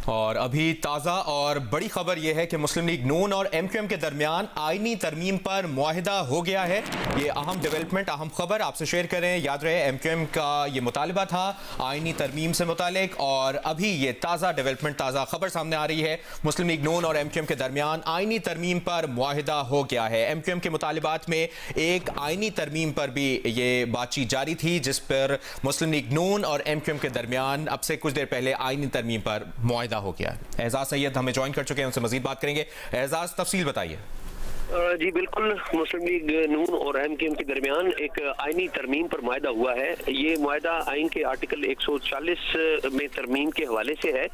और अभी ताज़ा और बड़ी खबर यह है कि मुस्लिम लीग नून और एमक्यूएम के दरमियान आईनी तरमीम पर मुआहिदा हो गया है। ये अहम डेवलपमेंट, अहम खबर आपसे शेयर करें। याद रहे एमक्यूएम का ये मुतालबा था आईनी तरमीम से मुतालिक, और अभी ये ताज़ा डेवलपमेंट, ताज़ा खबर सामने आ रही है। मुस्लिम लीग नून और एमक्यूएम के दरमियान आईनी तरमीम पर मुआहिदा हो गया है। एमक्यूएम के मुतालबात में एक आईनी तरमीम पर भी ये बातचीत जारी थी, जिस पर मुस्लिम लीग नून और एमक्यूएम के दरमियान अब से कुछ देर पहले आईनी तरमीम पर मुआहिदा हो गया है। एजाज सैयद हमें ज्वाइन कर चुके हैं, उनसे मजीद बात करेंगे। एजाज, तफसील बताइए। जी बिल्कुल, मुस्लिम लीग नून और एमक्यूएम के दरमियान एक आईनी तरमीम पर मुआहिदा हुआ है। ये मुआहिदा आइन के आर्टिकल 140 में तरमीम के हवाले से है।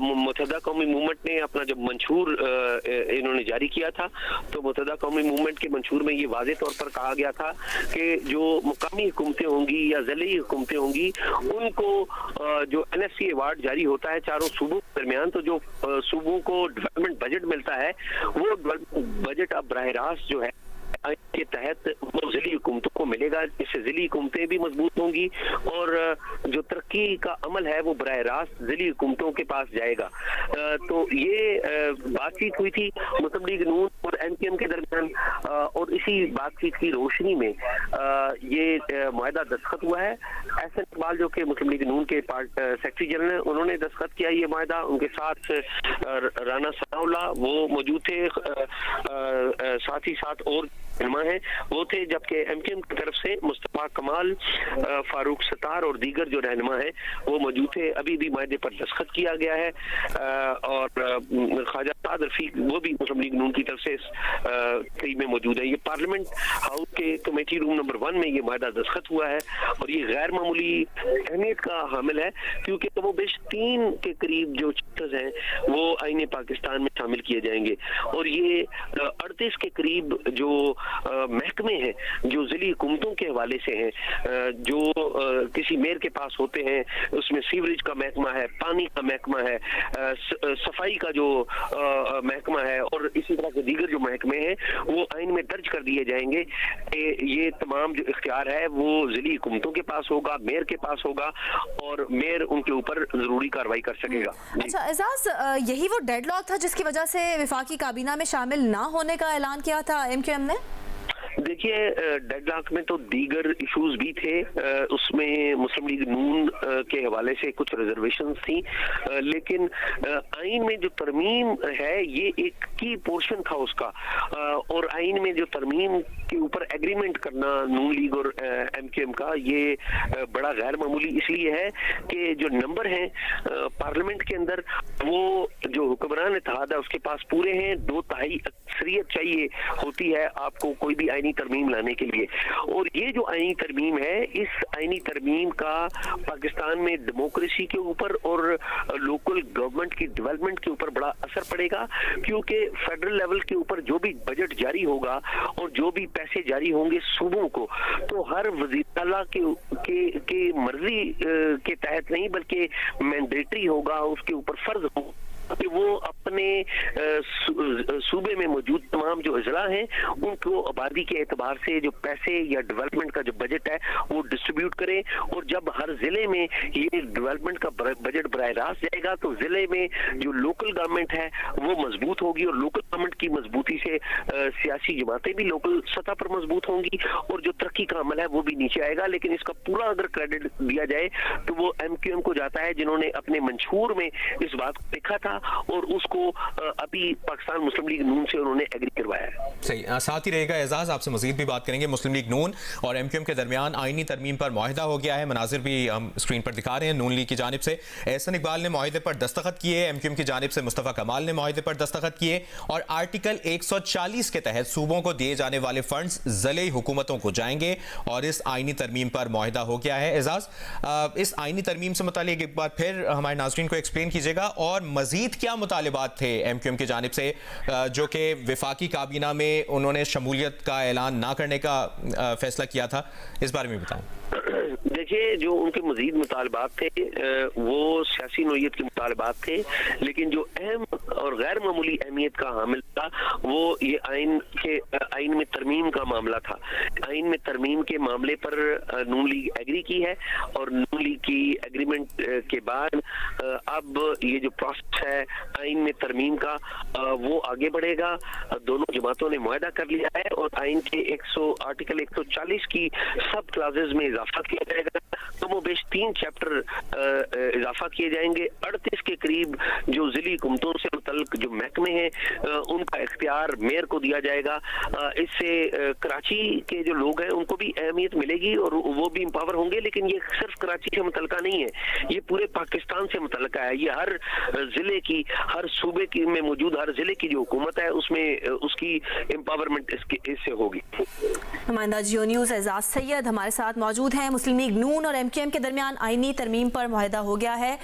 मुत्तहदा कौमी मूवमेंट ने अपना जब मंशूर इन्होंने जारी किया था, तो मुत्तहदा कौमी मूवमेंट के मंशूर में ये वाज़ेह तौर पर कहा गया था कि जो मुकामी हुकूमतें होंगी या ज़िली हुकूमतें होंगी, उनको जो NFC अवार्ड जारी होता है चारों सूबों के दरमियान, तो जो सूबों को डेवलपमेंट बजट मिलता है, वो बजट अब बराह रास्त जो है के तहत वो ज़िली हुकूमतों को मिलेगा। इससे ज़िली हुकूमतें भी मजबूत होंगी और जो तरक्की का अमल है वो बराह रास्त ज़िली हुकूमतों के पास जाएगा। तो ये बातचीत हुई थी मुस्लिम लीग नून और एमक्यूएम के दरमियान, और इसी बातचीत की रोशनी में ये मुआहिदा दस्तखत हुआ है। एहसन इकबाल जो कि मुस्लिम लीग नून के सेक्रेटरी जनरल हैं, उन्होंने दस्तखत किया ये मुआहिदा। उनके साथ राना सनाउल्लाह वो मौजूद थे, साथ ही साथ और रहनुमा है वो थे, जबकि एमक्यूएम की तरफ से मुस्तफा कमाल, फारूक सत्तार और दीगर जो रहनुमा है वो मौजूद थे। अभी भी मुआहदे पर दस्तखत किया गया है, और ख्वाजा साद रफीक वो भी मुस्लिम लीग नून की तरफ से इस करीब में मौजूद है। ये पार्लियामेंट हाउस के कमेटी रूम नंबर 1 में ये मुआहदा दस्तखत हुआ है, और ये गैर मामूली अहमियत का हामिल है, क्योंकि वो बेश 3 के करीब जो चैप्टर्स हैं वो आईने पाकिस्तान में शामिल किए जाएंगे। और ये 38 के करीब जो महकमे हैं जो ज़िली हुकूमतों के हवाले से हैं, जो किसी मेयर के पास होते हैं, उसमें सीवरेज का महकमा है, पानी का महकमा है, सफाई का जो महकमा है, और इसी तरह के दीगर जो महकमे हैं वो आइन में दर्ज कर दिए जाएंगे कि ये तमाम जो इख्तियार है वो ज़िली हुकूमतों के पास होगा, मेयर के पास होगा, और मेयर उनके ऊपर ज़रूरी कार्रवाई कर सकेगा। अच्छा एजाज, यही वो डेडलॉक था जिसकी वजह से वफाकी काबीना में शामिल ना होने का ऐलान किया था एमक्यूएम ने? देखिए, डेडलॉक में तो दीगर इश्यूज भी थे, उसमें मुस्लिम लीग नून के हवाले से कुछ रिजर्वेशंस थी, लेकिन आइन में जो तरमीम है ये एक की पोर्शन था उसका, और आइन में जो तरमीम के ऊपर एग्रीमेंट करना नून लीग और एमक्यूएम का, ये बड़ा गैर मामूली इसलिए है कि जो नंबर हैं पार्लियामेंट के अंदर, वो जो हुक्मरान इत्तेहाद है उसके पास पूरे हैं। 2/3 अक्सरियत चाहिए होती है आपको कोई भी आईनी तरमीम लाने के लिए, और ये जो आईनी तरमीम है, इस आईनी तरमीम का पाकिस्तान में डेमोक्रेसी के ऊपर और लोकल गवर्नमेंट की डेवलपमेंट के ऊपर बड़ा असर पड़ेगा, क्योंकि फेडरल लेवल के ऊपर जो भी बजट जारी होगा और जो भी पैसे जारी होंगे सूबों को, तो हर वज़ीर आला के मर्जी के तहत नहीं बल्कि मैंडेटरी होगा, उसके ऊपर फर्ज होगा कि वो अपने सूबे में मौजूद तमाम जो अजला हैं उनको आबादी के एतबार से जो पैसे या डेवलपमेंट का जो बजट है वो डिस्ट्रीब्यूट करें। और जब हर जिले में ये डेवलपमेंट का बजट बराह रास्त जाएगा, तो जिले में जो लोकल गवर्नमेंट है वो मजबूत होगी, और लोकल गवर्नमेंट की मजबूती से सियासी जमातें भी लोकल सतह पर मजबूत होंगी, और जो तरक्की का अमल है वो भी नीचे आएगा। लेकिन इसका पूरा अगर क्रेडिट दिया जाए तो वो एमक्यूएम को जाता है, जिन्होंने अपने मंशूर में इस बात को देखा था और उसको अभी पाकिस्तान मुस्लिम लीग नून से उन्होंने एग्री करवाया है। सही, साथ ही रहेगा एजाज, आपसे मजीद भी बात करेंगे। मुस्लिम लीग नून और एमक्यूएम के दरमियान आईनी तरमीम पर मुआहिदा हो गया है। मनाजिर भी हम स्क्रीन पर दिखा रहे हैं। नून लीग की जानिब से एहसन इकबाल ने मुआहिदे पर दस्तखत किए, एमक्यूएम की जानिब से मुस्तफा कमाल ने मुआहिदे पर दस्तखत किए, और आर्टिकल 140 के तहत सूबों को दिए जाने वाले फंड्स ज़िले हुकूमतों को जाएंगे, और इस आईनी तरमीम पर मुआहिदा हो गया है। एजाज, इस आईनी तरमीम से मुतालिक एक बार फिर हमारे नाज़रीन को एक्सप्लेन कीजिएगा, और मजीद क्या मुतालिबात थे एमक्यूएम की जानिब से जो कि वफाकी काबीना में उन्होंने शमूलियत का ऐलान ना करने का फैसला किया था, इस बारे में बताएं। देखिए, जो उनके मजीद मुतालबात थे वो सियासी नोयत के मुतालबात थे, लेकिन जो अहम और गैर मामूली अहमियत का हामिल था वो ये आइन में तरमीम का मामला था। आइन में तरमीम के मामले पर नून लीग एग्री की है और नून लीग की एग्रीमेंट के बाद अब ये जो प्रोसेस है आइन में तरमीम का वो आगे बढ़ेगा। दोनों जमातों ने मुआहदा कर लिया है और आइन के आर्टिकल 140 की सब क्लासेस में इजाफा किया जाएगा। तो बेश 3 चैप्टर इजाफा किए जाएंगे। 38 के करीब जो जिली हुकूमतों से मुतल्लिक जो महकमे हैं उनका इख्तियार मेयर को दिया जाएगा। इससे कराची के जो लोग हैं उनको भी अहमियत मिलेगी और वो भी एम्पावर होंगे। लेकिन ये सिर्फ कराची से मुतल्लिका नहीं है, ये पूरे पाकिस्तान से मुतल्लिका है। ये हर जिले की, हर सूबे की में मौजूद हर जिले की जो हुकूमत है उसमें उसकी एम्पावरमेंट इससे होगी। नुमाइंदा जियो न्यूज़ एजाज सैयद हमारे साथ मौजूद हैं। मुस्लिम लीग नून और MQM के दरमियान आईनी तरमीम पर मुआहदा हो गया है।